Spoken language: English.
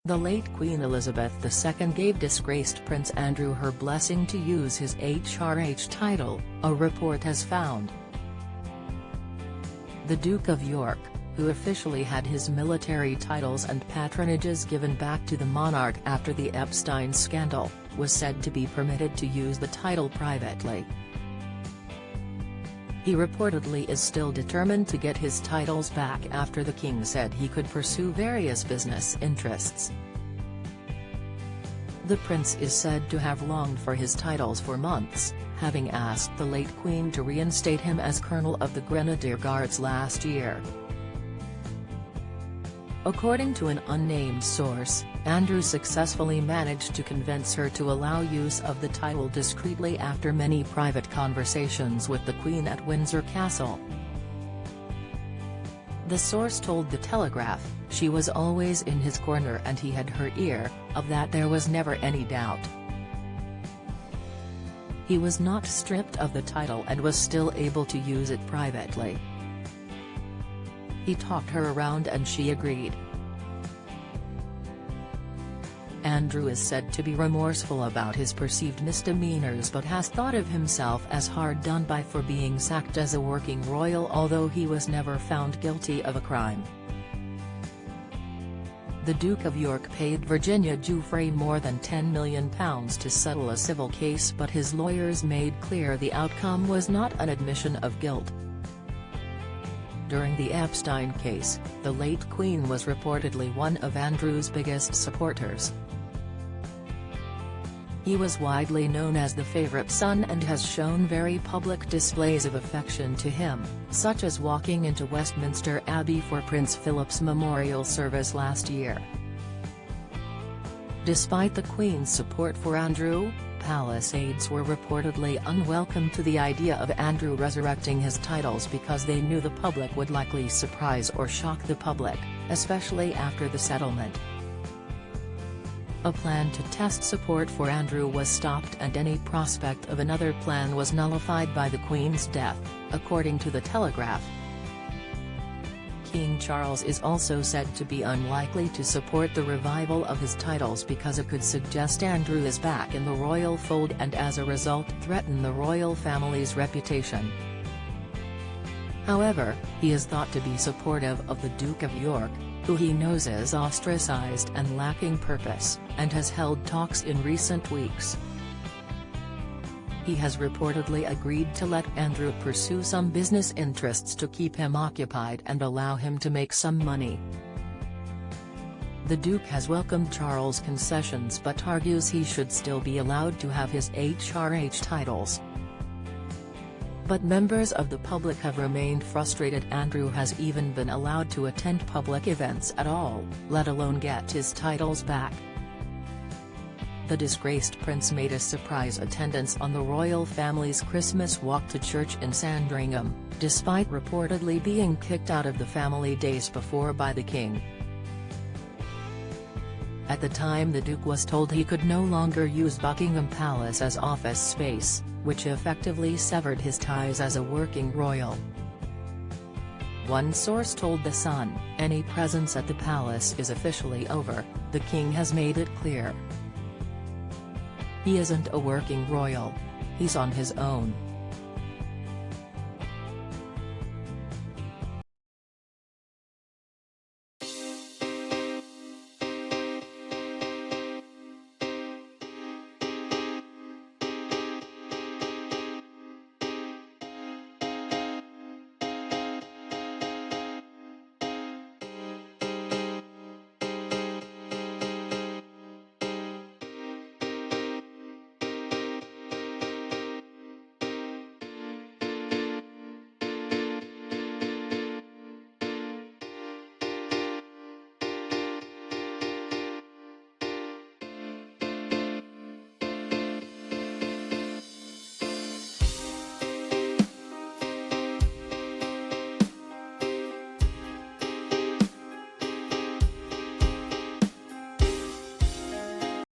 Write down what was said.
The late Queen Elizabeth II gave disgraced Prince Andrew her blessing to use his HRH title, a report has found. The Duke of York, who officially had his military titles and patronages given back to the monarch after the Epstein scandal, was said to be permitted to use the title privately. He reportedly is still determined to get his titles back after the king said he could pursue various business interests. The prince is said to have longed for his titles for months, having asked the late queen to reinstate him as Colonel of the Grenadier Guards last year. According to an unnamed source, Andrew successfully managed to convince her to allow use of the title discreetly after many private conversations with the Queen at Windsor Castle. The source told The Telegraph, "She was always in his corner and he had her ear, of that there was never any doubt. He was not stripped of the title and was still able to use it privately. He talked her around and she agreed." Andrew is said to be remorseful about his perceived misdemeanors but has thought of himself as hard done by for being sacked as a working royal, although he was never found guilty of a crime. The Duke of York paid Virginia Giuffre more than £10 million to settle a civil case, but his lawyers made clear the outcome was not an admission of guilt. During the Epstein case, the late Queen was reportedly one of Andrew's biggest supporters. He was widely known as the favourite son and has shown very public displays of affection to him, such as walking into Westminster Abbey for Prince Philip's memorial service last year. Despite the Queen's support for Andrew, palace aides were reportedly unwelcome to the idea of Andrew resurrecting his titles because they knew the public would likely surprise or shock the public, especially after the settlement. A plan to test support for Andrew was stopped and any prospect of another plan was nullified by the Queen's death, according to The Telegraph. King Charles is also said to be unlikely to support the revival of his titles because it could suggest Andrew is back in the royal fold and as a result threaten the royal family's reputation. However, he is thought to be supportive of the Duke of York, who he knows is ostracized and lacking purpose, and has held talks in recent weeks. He has reportedly agreed to let Andrew pursue some business interests to keep him occupied and allow him to make some money. The Duke has welcomed Charles' concessions but argues he should still be allowed to have his HRH titles. But members of the public have remained frustrated Andrew has even been allowed to attend public events at all, let alone get his titles back. The disgraced prince made a surprise attendance on the royal family's Christmas walk to church in Sandringham, despite reportedly being kicked out of the family days before by the king. At the time the Duke was told he could no longer use Buckingham Palace as office space, which effectively severed his ties as a working royal. One source told The Sun, "Any presence at the palace is officially over, the king has made it clear. He isn't a working royal. He's on his own."